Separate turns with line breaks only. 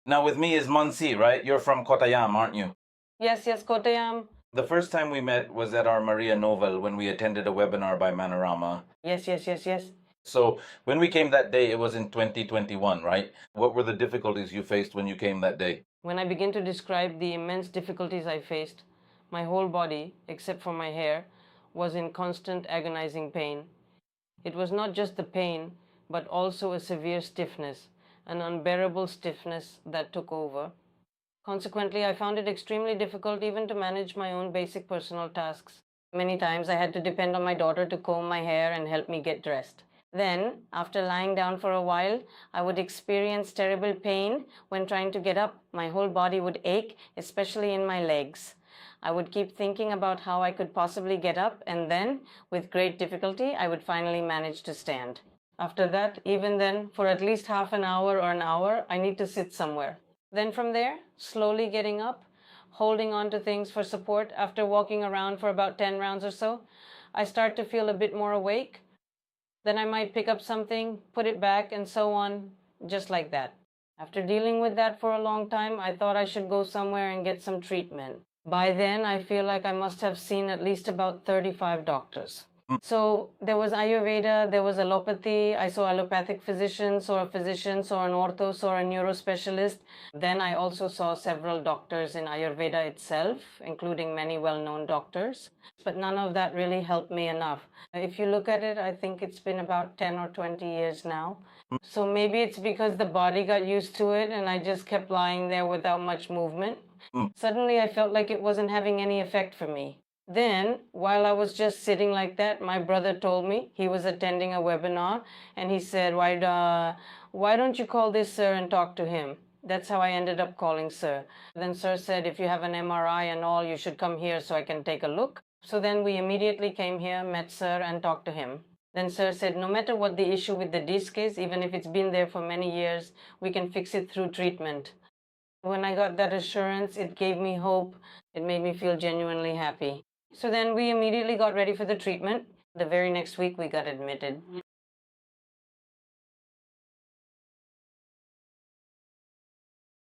Now with me is Mansi, right? You're from Kottayam, aren't you?
Yes, Kottayam.
The first time we met was at our Maria Novel when we attended a webinar by Manorama.
Yes.
So when we came that day, it was in 2021, right? What were the difficulties you faced when you came that day?
When I begin to describe the immense difficulties I faced, my whole body, except for my hair, was in constant agonizing pain. It was not just the pain, but also a severe stiffness, an unbearable stiffness that took over. Consequently, I found it extremely difficult even to manage my own basic personal tasks. Many times I had to depend on my daughter to comb my hair and help me get dressed. Then, after lying down for a while, I would experience terrible pain when trying to get up. My whole body would ache, especially in my legs. I would keep thinking about how I could possibly get up, and then, with great difficulty, I would finally manage to stand. After that, even then, for at least half an hour or an hour, I need to sit somewhere. Then from there, slowly getting up, holding on to things for support after walking around for about 10 rounds or so, I start to feel a bit more awake. Then I might pick up something, put it back, and so on, just like that. After dealing with that for a long time, I thought I should go somewhere and get some treatment. By then, I feel like I must have seen at least about 35 doctors. So there was Ayurveda, there was allopathy. I saw allopathic physicians, saw a physician, saw an ortho, saw a neurospecialist. Then I also saw several doctors in Ayurveda itself, including many well-known doctors. But none of that really helped me enough. If you look at it, I think it's been about 10 or 20 years now. So maybe it's because the body got used to it and I just kept lying there without much movement. Suddenly I felt like it wasn't having any effect for me. Then, while I was just sitting like that, my brother told me he was attending a webinar and he said, why don't you call this sir and talk to him? That's how I ended up calling sir. Then sir said, if you have an MRI and all, you should come here so I can take a look. So then we immediately came here, met sir and talked to him. Then sir said, no matter what the issue with the disc is, even if it's been there for many years, we can fix it through treatment. When I got that assurance, it gave me hope. It made me feel genuinely happy. So then we immediately got ready for the treatment. The very next week we got admitted.